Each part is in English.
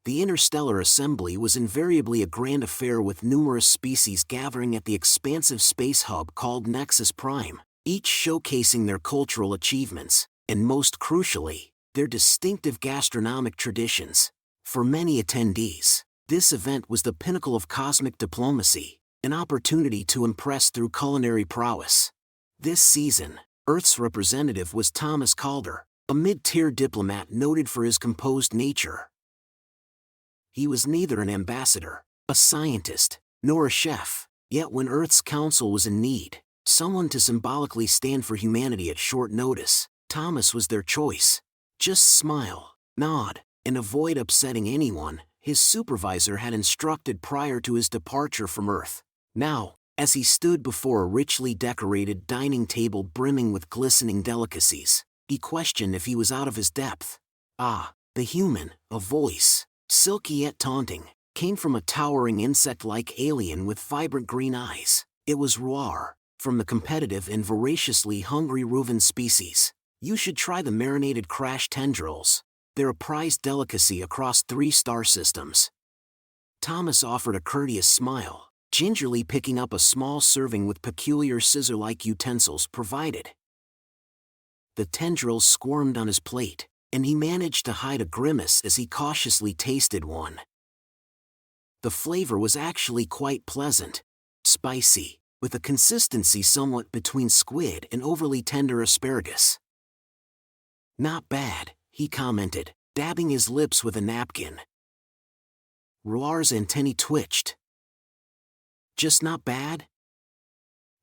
The interstellar assembly was invariably a grand affair with numerous species gathering at the expansive space hub called Nexus Prime, each showcasing their cultural achievements, and most crucially, their distinctive gastronomic traditions. For many attendees, this event was the pinnacle of cosmic diplomacy, an opportunity to impress through culinary prowess. This season, Earth's representative was Thomas Calder, a mid-tier diplomat noted for his composed nature. He was neither an ambassador, a scientist, nor a chef, yet when Earth's council was in need, someone to symbolically stand for humanity at short notice, Thomas was their choice. Just smile, nod, and avoid upsetting anyone, his supervisor had instructed prior to his departure from Earth. Now, as he stood before a richly decorated dining table brimming with glistening delicacies, he questioned if he was out of his depth. Ah, the human, a voice, silky yet taunting, came from a towering insect-like alien with vibrant green eyes. It was Roar, from the competitive and voraciously hungry Reuven species. You should try the marinated crash tendrils. They're a prized delicacy across 3 star systems. Thomas offered a courteous smile, gingerly picking up a small serving with peculiar scissor-like utensils provided. The tendrils squirmed on his plate, and he managed to hide a grimace as he cautiously tasted one. The flavor was actually quite pleasant, spicy, with a consistency somewhat between squid and overly tender asparagus. Not bad, he commented, dabbing his lips with a napkin. Roar's antennae twitched. Just not bad?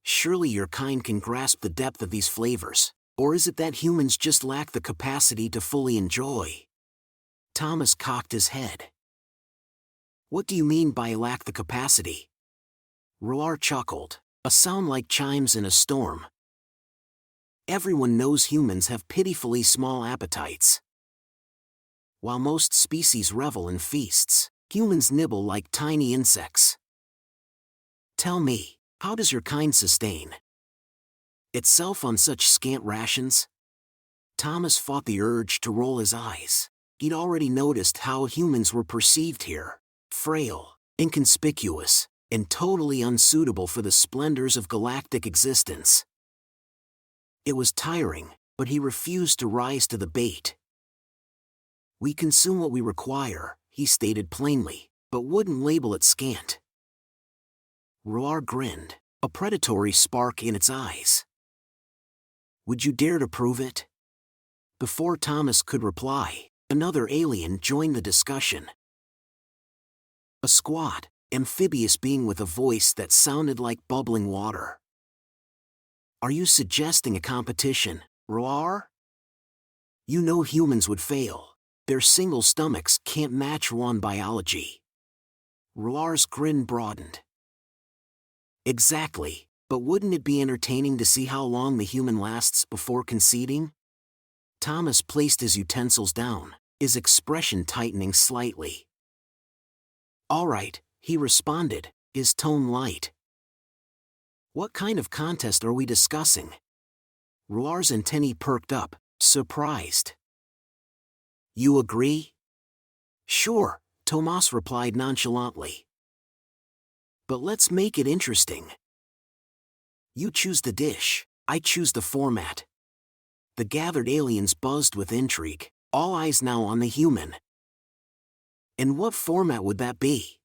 Surely your kind can grasp the depth of these flavors, or is it that humans just lack the capacity to fully enjoy? Thomas cocked his head. What do you mean by lack the capacity? Roar chuckled, a sound like chimes in a storm. Everyone knows humans have pitifully small appetites. While most species revel in feasts, humans nibble like tiny insects. Tell me, how does your kind sustain itself on such scant rations? Thomas fought the urge to roll his eyes. He'd already noticed how humans were perceived here: frail, inconspicuous, and totally unsuitable for the splendors of galactic existence. It was tiring, but he refused to rise to the bait. We consume what we require, he stated plainly, but wouldn't label it scant. Roar grinned, a predatory spark in its eyes. Would you dare to prove it? Before Thomas could reply, another alien joined the discussion. A squat, amphibious being with a voice that sounded like bubbling water. Are you suggesting a competition, Roar? You know humans would fail. Their single stomachs can't match one biology. Roar's grin broadened. Exactly, but wouldn't it be entertaining to see how long the human lasts before conceding? Thomas placed his utensils down, his expression tightening slightly. All right, he responded, his tone light. What kind of contest are we discussing? Roar's antennae perked up, surprised. You agree? Sure, Tomas replied nonchalantly. But let's make it interesting. You choose the dish, I choose the format. The gathered aliens buzzed with intrigue, all eyes now on the human. And what format would that be?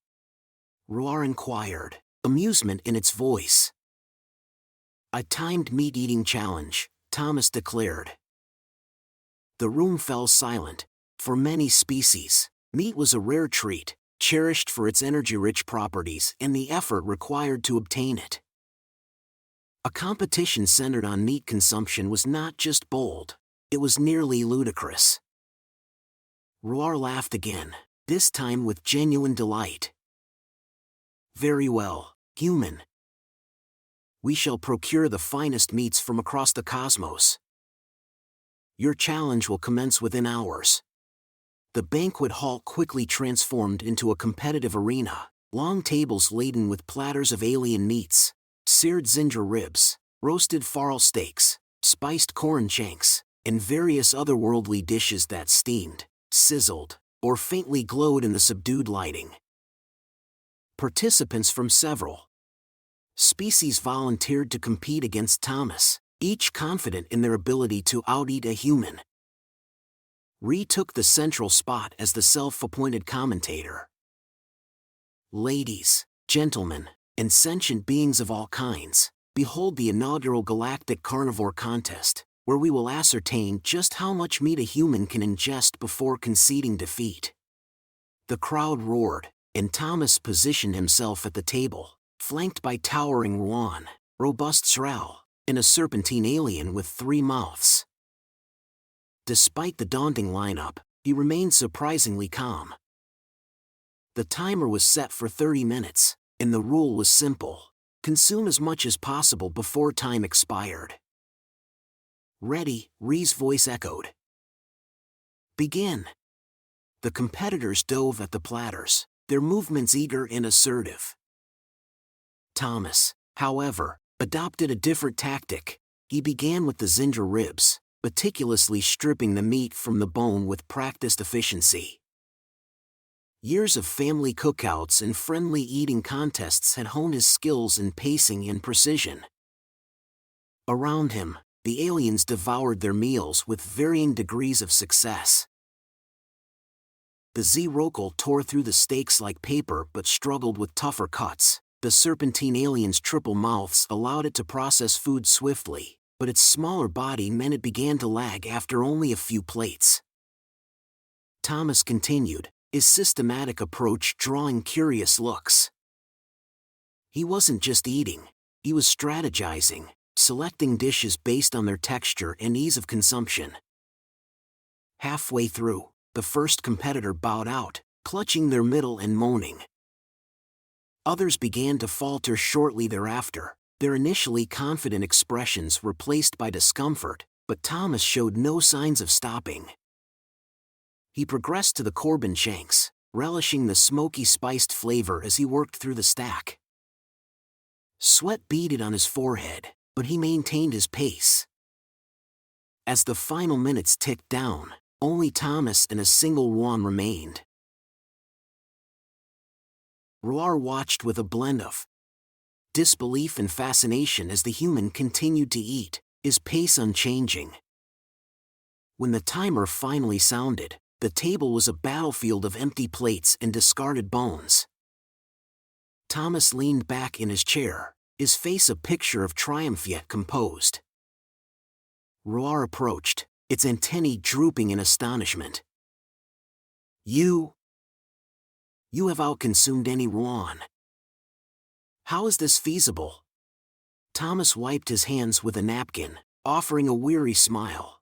Roar inquired, amusement in its voice. A timed meat-eating challenge, Thomas declared. The room fell silent. For many species, meat was a rare treat, cherished for its energy-rich properties and the effort required to obtain it. A competition centered on meat consumption was not just bold, it was nearly ludicrous. Roar laughed again, this time with genuine delight. Very well, human. We shall procure the finest meats from across the cosmos. Your challenge will commence within hours. The banquet hall quickly transformed into a competitive arena, long tables laden with platters of alien meats, seared ginger ribs, roasted farl steaks, spiced corn shanks, and various otherworldly dishes that steamed, sizzled, or faintly glowed in the subdued lighting. Participants from several species volunteered to compete against Thomas, each confident in their ability to out-eat a human. Ree took the central spot as the self-appointed commentator. Ladies, gentlemen, and sentient beings of all kinds, behold the inaugural Galactic Carnivore Contest, where we will ascertain just how much meat a human can ingest before conceding defeat. The crowd roared, and Thomas positioned himself at the table, flanked by towering Ruan, robust Sral, and a serpentine alien with 3 mouths. Despite the daunting lineup, he remained surprisingly calm. The timer was set for 30 minutes, and the rule was simple: consume as much as possible before time expired. Ready, Ree's voice echoed. Begin. The competitors dove at the platters, their movements eager and assertive. Thomas, however, adopted a different tactic. He began with the Zinger ribs, meticulously stripping the meat from the bone with practiced efficiency. Years of family cookouts and friendly eating contests had honed his skills in pacing and precision. Around him, the aliens devoured their meals with varying degrees of success. The Z-Rokel tore through the steaks like paper but struggled with tougher cuts. The serpentine alien's triple mouths allowed it to process food swiftly, but its smaller body meant it began to lag after only a few plates. Thomas continued, his systematic approach drawing curious looks. He wasn't just eating, he was strategizing, selecting dishes based on their texture and ease of consumption. Halfway through, the first competitor bowed out, clutching their middle and moaning. Others began to falter shortly thereafter, their initially confident expressions replaced by discomfort, but Thomas showed no signs of stopping. He progressed to the Corbin shanks, relishing the smoky spiced flavor as he worked through the stack. Sweat beaded on his forehead, but he maintained his pace. As the final minutes ticked down, only Thomas and a single Ruan remained. Roar watched with a blend of disbelief and fascination as the human continued to eat, his pace unchanging. When the timer finally sounded, the table was a battlefield of empty plates and discarded bones. Thomas leaned back in his chair, his face a picture of triumph yet composed. Roar approached, its antennae drooping in astonishment. You have outconsumed any Ruan. How is this feasible? Thomas wiped his hands with a napkin, offering a weary smile.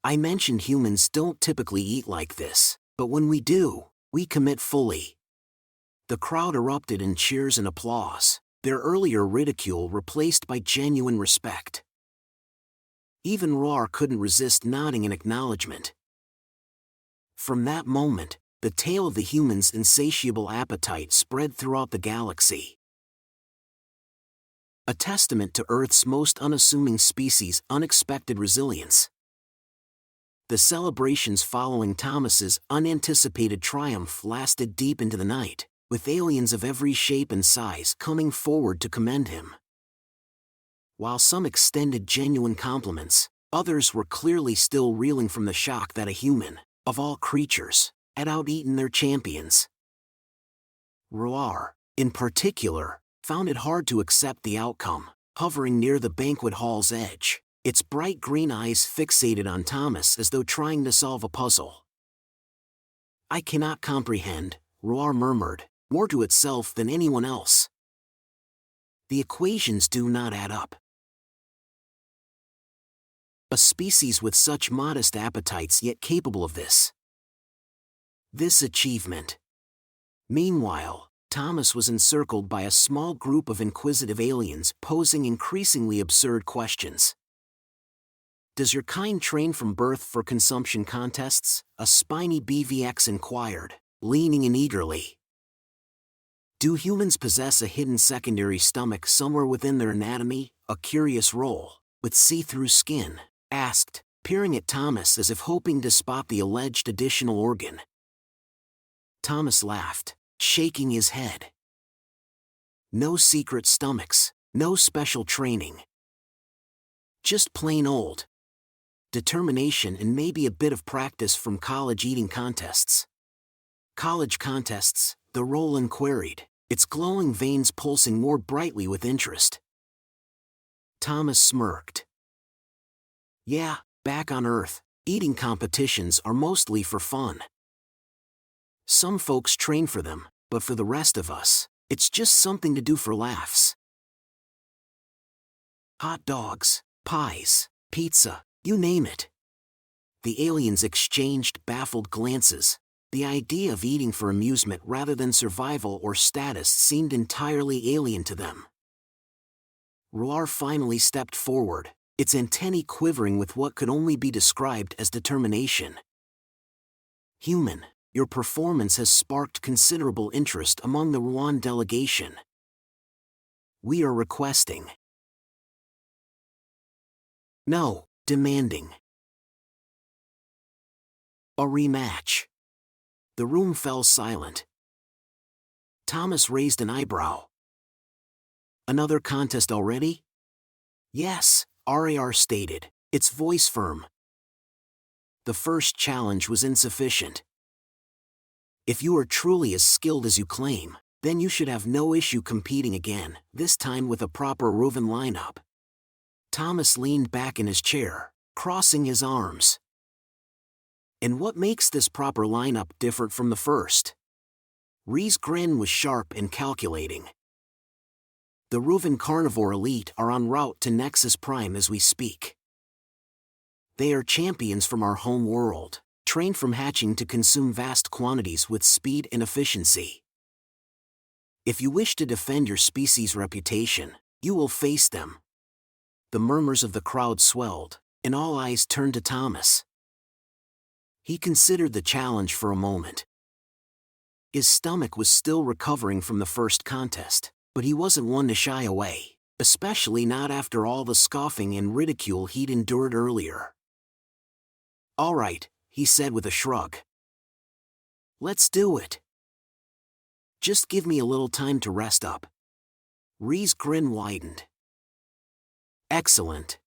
I mentioned humans don't typically eat like this, but when we do, we commit fully. The crowd erupted in cheers and applause, their earlier ridicule replaced by genuine respect. Even Roar couldn't resist nodding in acknowledgement. From that moment, the tale of the human's insatiable appetite spread throughout the galaxy. A testament to Earth's most unassuming species' unexpected resilience. The celebrations following Thomas's unanticipated triumph lasted deep into the night, with aliens of every shape and size coming forward to commend him. While some extended genuine compliments, others were clearly still reeling from the shock that a human, of all creatures, had out-eaten their champions. Roar, in particular, found it hard to accept the outcome, hovering near the banquet hall's edge, its bright green eyes fixated on Thomas as though trying to solve a puzzle. I cannot comprehend, Roar murmured, more to itself than anyone else. The equations do not add up. A species with such modest appetites yet capable of this achievement. Meanwhile, Thomas was encircled by a small group of inquisitive aliens posing increasingly absurd questions. Does your kind train from birth for consumption contests? A spiny BVX inquired, leaning in eagerly. Do humans possess a hidden secondary stomach somewhere within their anatomy? A curious roll, with see-through skin, asked, peering at Thomas as if hoping to spot the alleged additional organ. Thomas laughed, shaking his head. No secret stomachs, no special training. Just plain old determination and maybe a bit of practice from college eating contests. College contests, the Roland queried, its glowing veins pulsing more brightly with interest. Thomas smirked. Yeah, back on Earth, eating competitions are mostly for fun. Some folks train for them, but for the rest of us, it's just something to do for laughs. Hot dogs, pies, pizza, you name it. The aliens exchanged baffled glances. The idea of eating for amusement rather than survival or status seemed entirely alien to them. Roar finally stepped forward, its antennae quivering with what could only be described as determination. Human, your performance has sparked considerable interest among the Rouen delegation. We are requesting. No, demanding. A rematch. The room fell silent. Thomas raised an eyebrow. Another contest already? Yes, RAR stated, its voice firm. The first challenge was insufficient. If you are truly as skilled as you claim, then you should have no issue competing again, this time with a proper Reuven lineup. Thomas leaned back in his chair, crossing his arms. And what makes this proper lineup different from the first? Ree's grin was sharp and calculating. The Reuven Carnivore Elite are en route to Nexus Prime as we speak. They are champions from our home world, trained from hatching to consume vast quantities with speed and efficiency. If you wish to defend your species' reputation, you will face them. The murmurs of the crowd swelled, and all eyes turned to Thomas. He considered the challenge for a moment. His stomach was still recovering from the first contest, but he wasn't one to shy away, especially not after all the scoffing and ridicule he'd endured earlier. All right, he said with a shrug. Let's do it. Just give me a little time to rest up. Ree's grin widened. Excellent.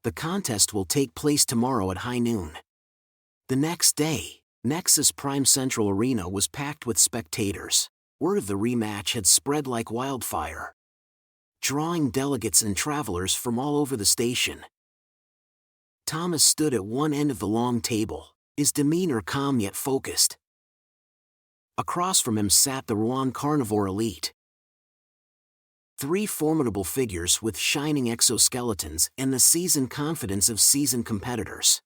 The contest will take place tomorrow at high noon. The next day, Nexus Prime Central Arena was packed with spectators. Word of the rematch had spread like wildfire, drawing delegates and travelers from all over the station. Thomas stood at one end of the long table, his demeanor calm yet focused. Across from him sat the Rouen Carnivore Elite. Three formidable figures with shining exoskeletons and the seasoned confidence of seasoned competitors.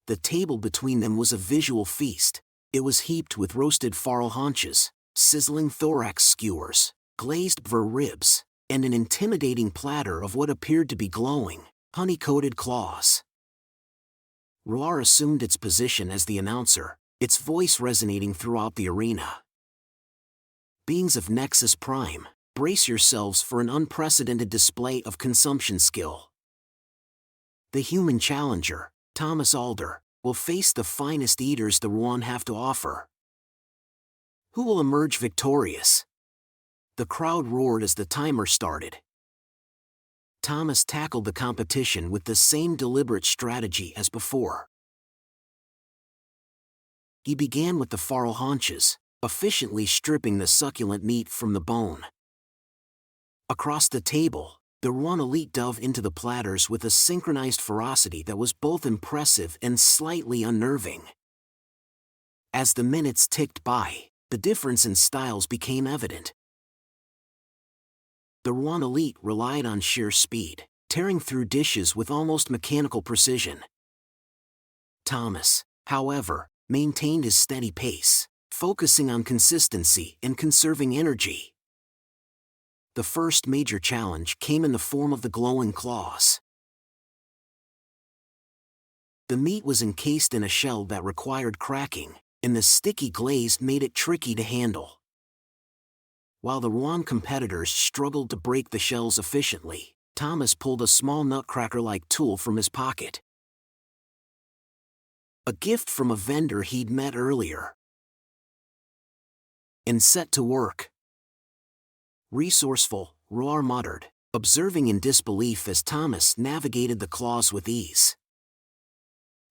The table between them was a visual feast. It was heaped with roasted farl haunches, sizzling thorax skewers, glazed ver ribs, and an intimidating platter of what appeared to be glowing, honey-coated claws. Roar assumed its position as the announcer, its voice resonating throughout the arena. Beings of Nexus Prime, brace yourselves for an unprecedented display of consumption skill. The human challenger, Thomas Alder, will face the finest eaters the Rouen have to offer. Who will emerge victorious? The crowd roared as the timer started. Thomas tackled the competition with the same deliberate strategy as before. He began with the farl haunches, efficiently stripping the succulent meat from the bone. Across the table, the Rouen Elite dove into the platters with a synchronized ferocity that was both impressive and slightly unnerving. As the minutes ticked by, the difference in styles became evident. The Rouen Elite relied on sheer speed, tearing through dishes with almost mechanical precision. Thomas, however, maintained his steady pace, focusing on consistency and conserving energy. The first major challenge came in the form of the glowing claws. The meat was encased in a shell that required cracking, and the sticky glaze made it tricky to handle. While the Rouen competitors struggled to break the shells efficiently, Thomas pulled a small nutcracker-like tool from his pocket. A gift from a vendor he'd met earlier, and set to work. Resourceful, Roar muttered, observing in disbelief as Thomas navigated the claws with ease.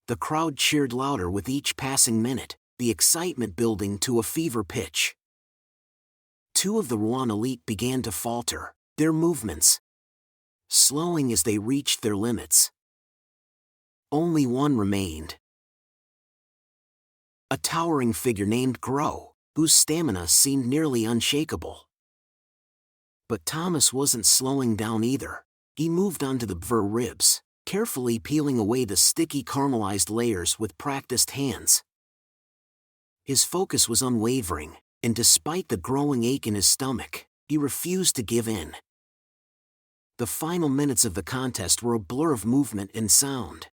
The crowd cheered louder with each passing minute, the excitement building to a fever pitch. Two of the Rouen elite began to falter, their movements slowing as they reached their limits. Only one remained. A towering figure named Gros, whose stamina seemed nearly unshakable. But Thomas wasn't slowing down either. He moved onto the Bver ribs, carefully peeling away the sticky caramelized layers with practiced hands. His focus was unwavering, and despite the growing ache in his stomach, he refused to give in. The final minutes of the contest were a blur of movement and sound.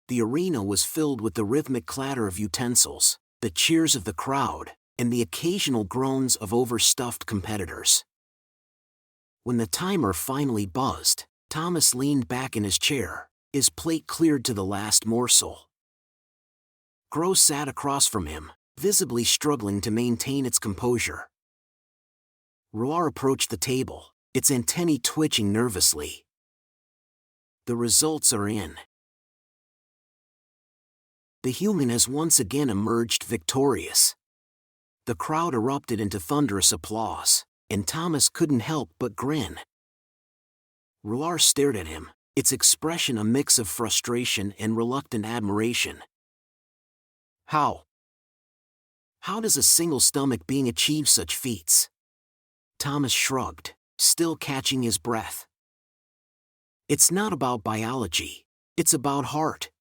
The arena was filled with the rhythmic clatter of utensils, the cheers of the crowd, and the occasional groans of overstuffed competitors. When the timer finally buzzed, Thomas leaned back in his chair, his plate cleared to the last morsel. Gros sat across from him, visibly struggling to maintain its composure. Roar approached the table, its antennae twitching nervously. The results are in. The human has once again emerged victorious. The crowd erupted into thunderous applause, and Thomas couldn't help but grin. Roar stared at him, its expression a mix of frustration and reluctant admiration. How does a single stomach being achieve such feats? Thomas shrugged, still catching his breath. It's not about biology, it's about heart.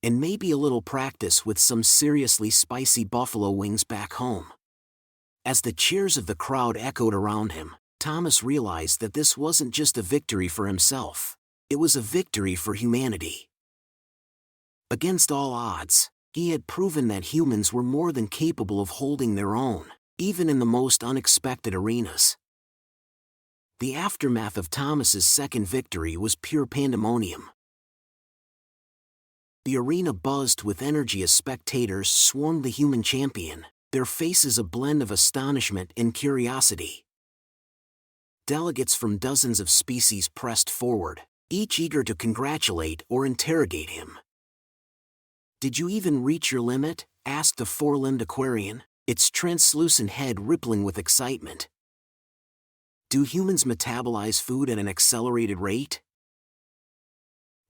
And maybe a little practice with some seriously spicy buffalo wings back home. As the cheers of the crowd echoed around him, Thomas realized that this wasn't just a victory for himself, it was a victory for humanity. Against all odds, he had proven that humans were more than capable of holding their own, even in the most unexpected arenas. The aftermath of Thomas's second victory was pure pandemonium. The arena buzzed with energy as spectators swarmed the human champion, their faces a blend of astonishment and curiosity. Delegates from dozens of species pressed forward, each eager to congratulate or interrogate him. "Did you even reach your limit?" asked the four-limbed aquarian, its translucent head rippling with excitement. "Do humans metabolize food at an accelerated rate?"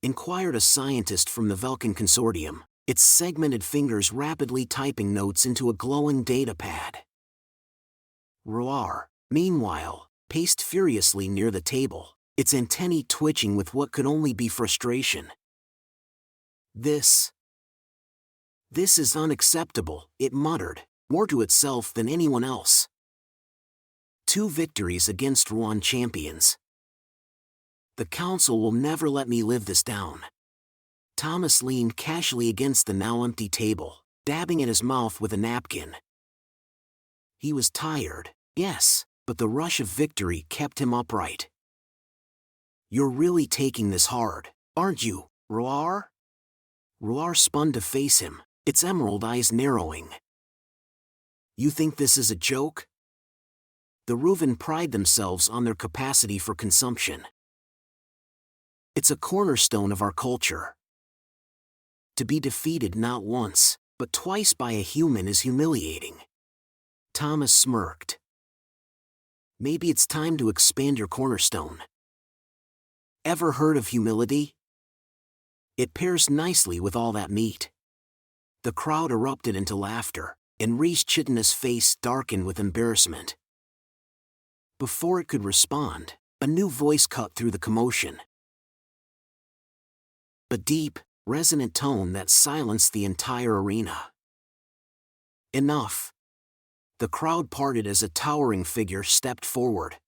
inquired a scientist from the Vulcan Consortium, its segmented fingers rapidly typing notes into a glowing data pad. Roar, meanwhile, paced furiously near the table, its antennae twitching with what could only be frustration. This is unacceptable," it muttered, more to itself than anyone else. 2 victories against Rouen champions. The council will never let me live this down. Thomas leaned casually against the now empty table, dabbing at his mouth with a napkin. He was tired, yes, but the rush of victory kept him upright. "You're really taking this hard, aren't you, Roar?" Roar spun to face him, its emerald eyes narrowing. "You think this is a joke?" The Reuven pride themselves on their capacity for consumption. It's a cornerstone of our culture. To be defeated not once, but twice by a human is humiliating. Thomas smirked. "Maybe it's time to expand your cornerstone. Ever heard of humility? It pairs nicely with all that meat." The crowd erupted into laughter, and Reese Chittana's face darkened with embarrassment. Before it could respond, a new voice cut through the commotion. A deep, resonant tone that silenced the entire arena. "Enough." The crowd parted as a towering figure stepped forward.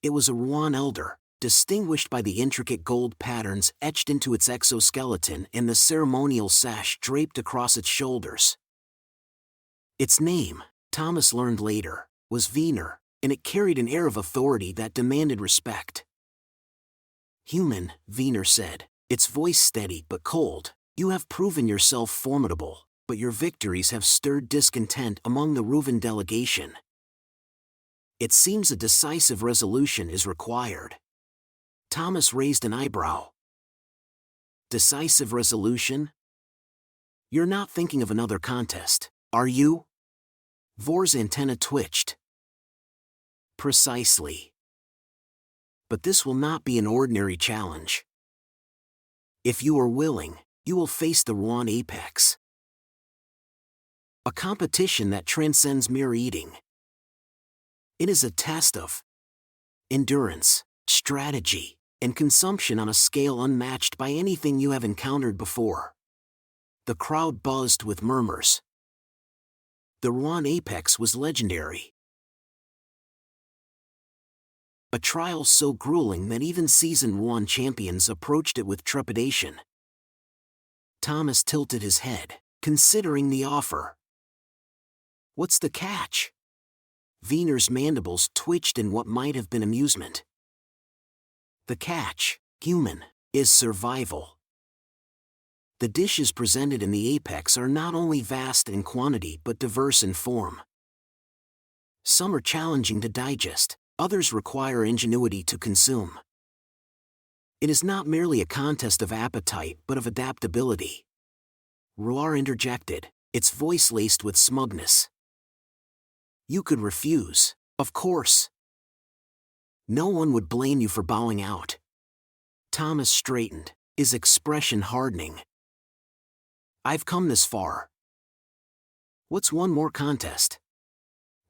It was a Rouen elder, distinguished by the intricate gold patterns etched into its exoskeleton and the ceremonial sash draped across its shoulders. Its name, Thomas learned later, was Wiener, and it carried an air of authority that demanded respect. "Human," Wiener said, its voice steady but cold, "you have proven yourself formidable. but your victories have stirred discontent among the Reuven delegation. It seems a decisive resolution is required. Thomas raised an eyebrow. Decisive resolution? You're not thinking of another contest, are you? Vor's antenna twitched. Precisely. But this will not be an ordinary challenge. If you are willing, you will face the Rouen Apex. A competition that transcends mere eating. It is a test of endurance, strategy, and consumption on a scale unmatched by anything you have encountered before. The crowd buzzed with murmurs. The Rouen Apex was legendary. A trial so grueling that even seasoned Rouen champions approached it with trepidation. Thomas tilted his head, considering the offer. What's the catch? Wiener's mandibles twitched in what might have been amusement. The catch, human, is survival. The dishes presented in the Apex are not only vast in quantity but diverse in form. Some are challenging to digest, others require ingenuity to consume. It is not merely a contest of appetite but of adaptability. Roar interjected, its voice laced with smugness. You could refuse, of course. No one would blame you for bowing out. Thomas straightened, his expression hardening. I've come this far. What's one more contest?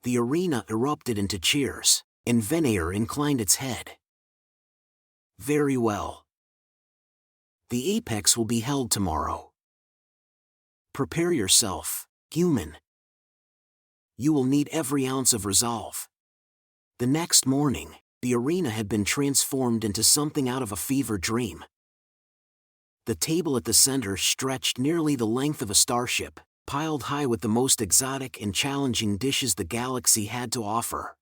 The arena erupted into cheers, and Veneer inclined its head. Very well. The Apex will be held tomorrow. Prepare yourself, human. You will need every ounce of resolve. The next morning, the arena had been transformed into something out of a fever dream. The table at the center stretched nearly the length of a starship, piled high with the most exotic and challenging dishes the galaxy had to offer.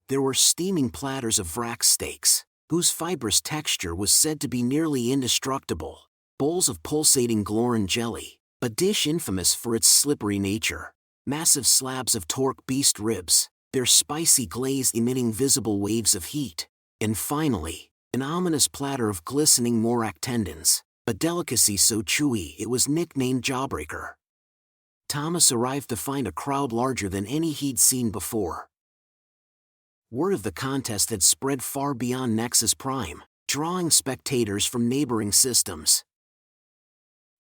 There were steaming platters of Vrax steaks, whose fibrous texture was said to be nearly indestructible, bowls of pulsating Glorin jelly, a dish infamous for its slippery nature, massive slabs of torque beast ribs, their spicy glaze emitting visible waves of heat, and finally, an ominous platter of glistening Morak tendons, a delicacy so chewy it was nicknamed Jawbreaker. Thomas arrived to find a crowd larger than any he'd seen before. Word of the contest had spread far beyond Nexus Prime, drawing spectators from neighboring systems.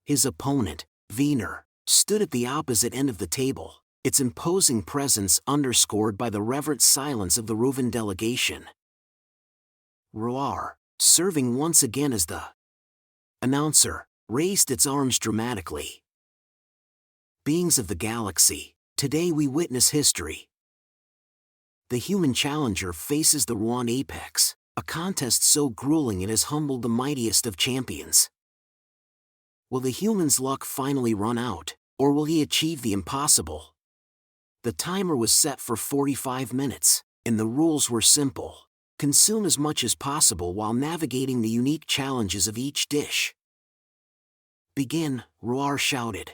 His opponent, Wiener, stood at the opposite end of the table, its imposing presence underscored by the reverent silence of the Reuven delegation. Roar, serving once again as the announcer, raised its arms dramatically. Beings of the galaxy, today we witness history. The human challenger faces the Rouen Apex, a contest so grueling it has humbled the mightiest of champions. Will the human's luck finally run out, or will he achieve the impossible? The timer was set for 45 minutes, and the rules were simple. Consume as much as possible while navigating the unique challenges of each dish. Begin, Roar shouted.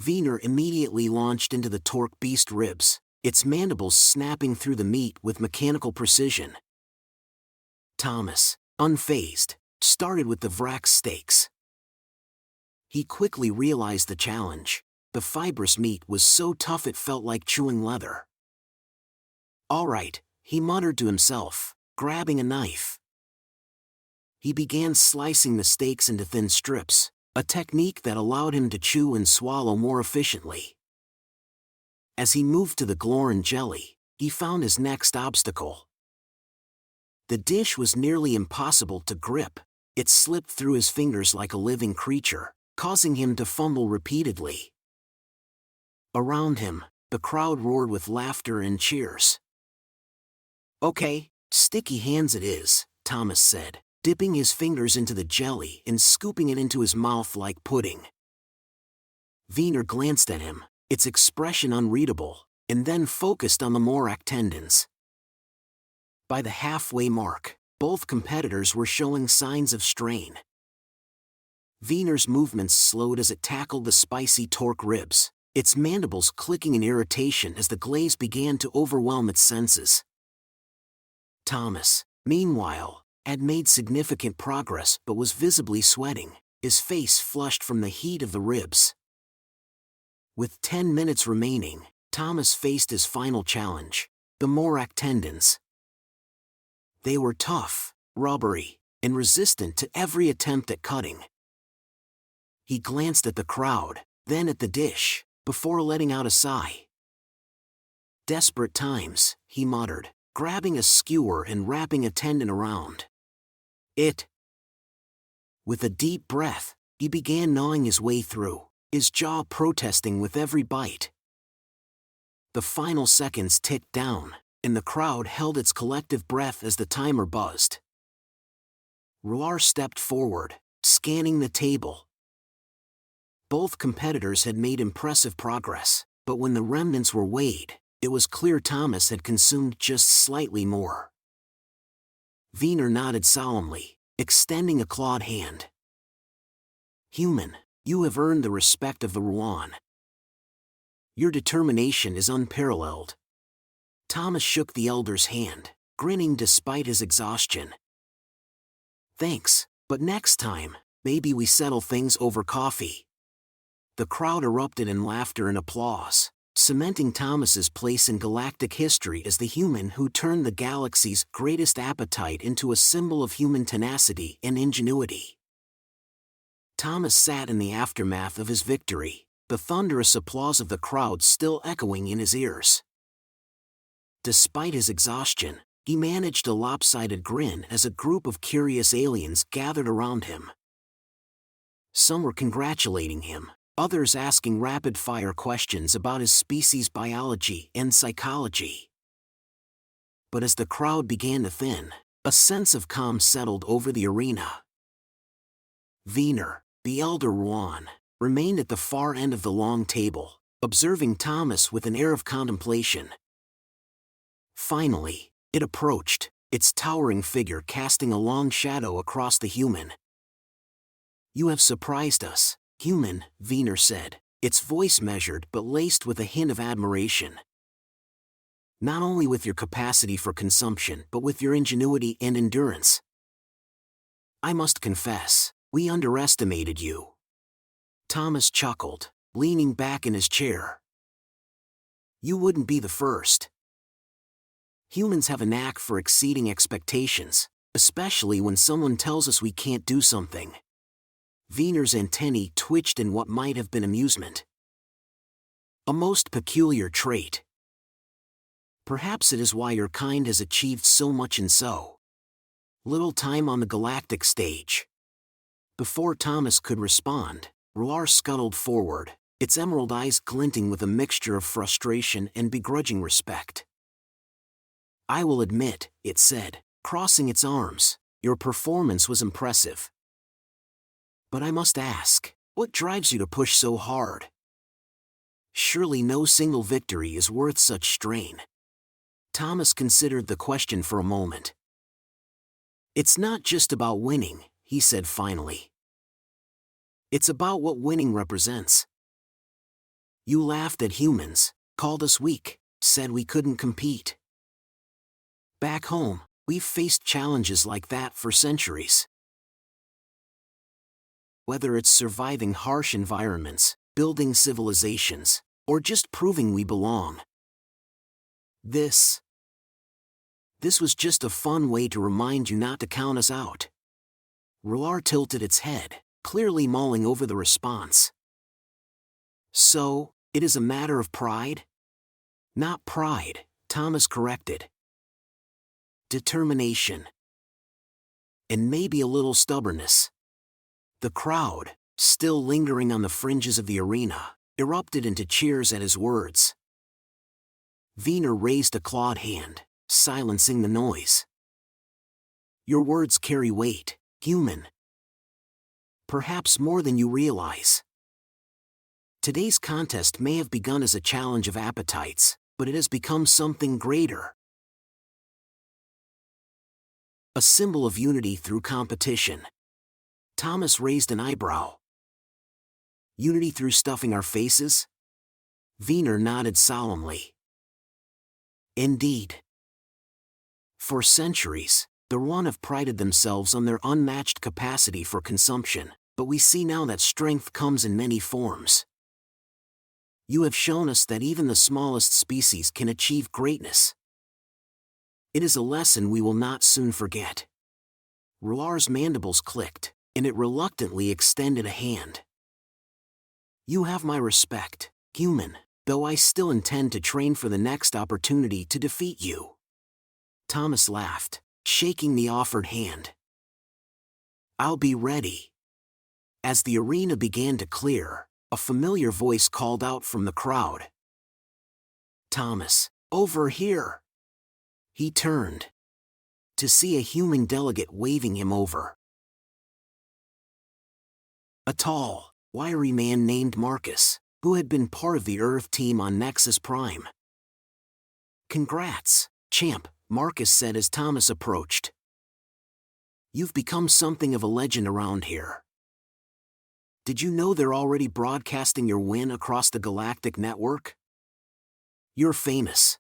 Wiener immediately launched into the torque beast ribs, its mandibles snapping through the meat with mechanical precision. Thomas, unfazed, started with the Vrax steaks. He quickly realized the challenge. The fibrous meat was so tough it felt like chewing leather. All right, he muttered to himself, grabbing a knife. He began slicing the steaks into thin strips, a technique that allowed him to chew and swallow more efficiently. As he moved to the Glorin jelly, he found his next obstacle. The dish was nearly impossible to grip. It slipped through his fingers like a living creature, causing him to fumble repeatedly. Around him, the crowd roared with laughter and cheers. Okay, sticky hands it is, Thomas said, dipping his fingers into the jelly and scooping it into his mouth like pudding. Wiener glanced at him, its expression unreadable, and then focused on the Morak tendons. By the halfway mark, both competitors were showing signs of strain. Wiener's movements slowed as it tackled the spicy torque ribs, its mandibles clicking in irritation as the glaze began to overwhelm its senses. Thomas, meanwhile, had made significant progress but was visibly sweating, his face flushed from the heat of the ribs. With 10 minutes remaining, Thomas faced his final challenge, the Morak tendons. They were tough, rubbery, and resistant to every attempt at cutting. He glanced at the crowd, then at the dish, before letting out a sigh. Desperate times, he muttered, grabbing a skewer and wrapping a tendon around it. With a deep breath, he began gnawing his way through, his jaw protesting with every bite. The final seconds ticked down, and the crowd held its collective breath as the timer buzzed. Ruar stepped forward, scanning the table. Both competitors had made impressive progress, but when the remnants were weighed, it was clear Thomas had consumed just slightly more. Wiener nodded solemnly, extending a clawed hand. "Human, you have earned the respect of the Ruan. Your determination is unparalleled." Thomas shook the elder's hand, grinning despite his exhaustion. "Thanks, but next time, maybe we settle things over coffee." The crowd erupted in laughter and applause, cementing Thomas's place in galactic history as the human who turned the galaxy's greatest appetite into a symbol of human tenacity and ingenuity. Thomas sat in the aftermath of his victory, the thunderous applause of the crowd still echoing in his ears. Despite his exhaustion, he managed a lopsided grin as a group of curious aliens gathered around him. Some were congratulating him, others asking rapid-fire questions about his species' biology and psychology. But as the crowd began to thin, a sense of calm settled over the arena. Wiener, the elder Ruan, remained at the far end of the long table, observing Thomas with an air of contemplation. Finally, it approached, its towering figure casting a long shadow across the human. "You have surprised us, human," Wiener said, its voice measured but laced with a hint of admiration. "Not only with your capacity for consumption but with your ingenuity and endurance. I must confess, we underestimated you." Thomas chuckled, leaning back in his chair. "You wouldn't be the first. Humans have a knack for exceeding expectations, especially when someone tells us we can't do something." Wiener's antennae twitched in what might have been amusement. "A most peculiar trait. Perhaps it is why your kind has achieved so much in so little time on the galactic stage." Before Thomas could respond, Ruar scuttled forward, its emerald eyes glinting with a mixture of frustration and begrudging respect. "I will admit," it said, crossing its arms, "your performance was impressive. But I must ask, what drives you to push so hard? Surely no single victory is worth such strain." Thomas considered the question for a moment. "It's not just about winning," he said finally. "It's about what winning represents. You laughed at humans, called us weak, said we couldn't compete. Back home, we've faced challenges like that for centuries. Whether it's surviving harsh environments, building civilizations, or just proving we belong. This was just a fun way to remind you not to count us out." Ruar tilted its head, clearly mulling over the response. "So, it is a matter of pride?" "Not pride," Thomas corrected. "Determination. And maybe a little stubbornness." The crowd, still lingering on the fringes of the arena, erupted into cheers at his words. Wiener raised a clawed hand, silencing the noise. "Your words carry weight, human. Perhaps more than you realize. Today's contest may have begun as a challenge of appetites, but it has become something greater. A symbol of unity through competition. Thomas raised an eyebrow. Unity through stuffing our faces? Wiener nodded solemnly. Indeed. For centuries, the Yuan have prided themselves on their unmatched capacity for consumption, but we see now that strength comes in many forms. You have shown us that even the smallest species can achieve greatness. It is a lesson we will not soon forget. Ruar's mandibles clicked, and it reluctantly extended a hand. You have my respect, human, though I still intend to train for the next opportunity to defeat you. Thomas laughed, shaking the offered hand. I'll be ready. As the arena began to clear, a familiar voice called out from the crowd. Thomas, over here. He turned to see a human delegate waving him over. A tall, wiry man named Marcus, who had been part of the Earth team on Nexus Prime. Congrats, champ, Marcus said as Thomas approached. You've become something of a legend around here. Did you know they're already broadcasting your win across the Galactic network? You're famous.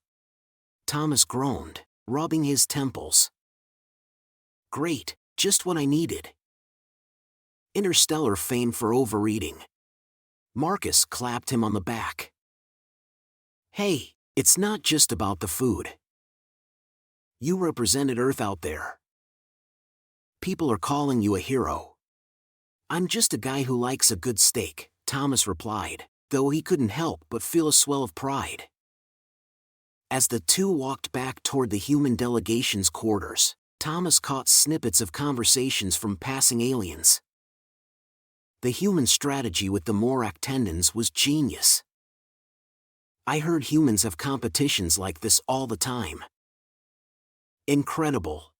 Thomas groaned, rubbing his temples. Great, just what I needed. Interstellar fame for overeating. Marcus clapped him on the back. Hey, it's not just about the food. You represented Earth out there. People are calling you a hero. I'm just a guy who likes a good steak, Thomas replied, though he couldn't help but feel a swell of pride. As the two walked back toward the human delegation's quarters, Thomas caught snippets of conversations from passing aliens. The human strategy with the Morak tendons was genius. I heard humans have competitions like this all the time. Incredible.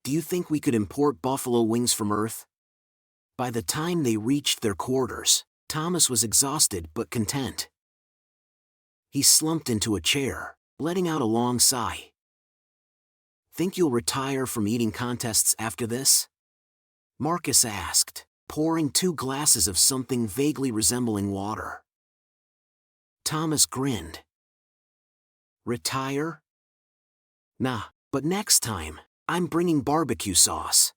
Do you think we could import buffalo wings from Earth? By the time they reached their quarters, Thomas was exhausted but content. He slumped into a chair, letting out a long sigh. Think you'll retire from eating contests after this? Marcus asked, pouring 2 glasses of something vaguely resembling water. Thomas grinned. Retire? Nah, but next time, I'm bringing barbecue sauce.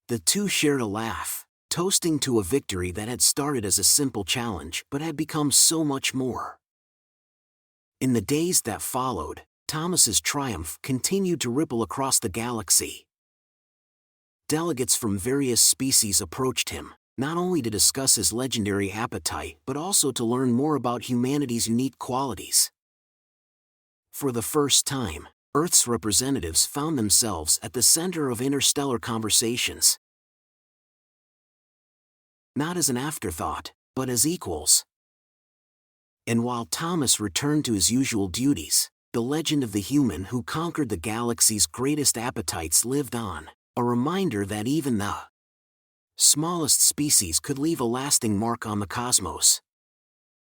The two shared a laugh, toasting to a victory that had started as a simple challenge but had become so much more. In the days that followed, Thomas's triumph continued to ripple across the galaxy. Delegates from various species approached him, not only to discuss his legendary appetite but also to learn more about humanity's unique qualities. For the first time, Earth's representatives found themselves at the center of interstellar conversations. Not as an afterthought, but as equals. And while Thomas returned to his usual duties, the legend of the human who conquered the galaxy's greatest appetites lived on, a reminder that even the smallest species could leave a lasting mark on the cosmos.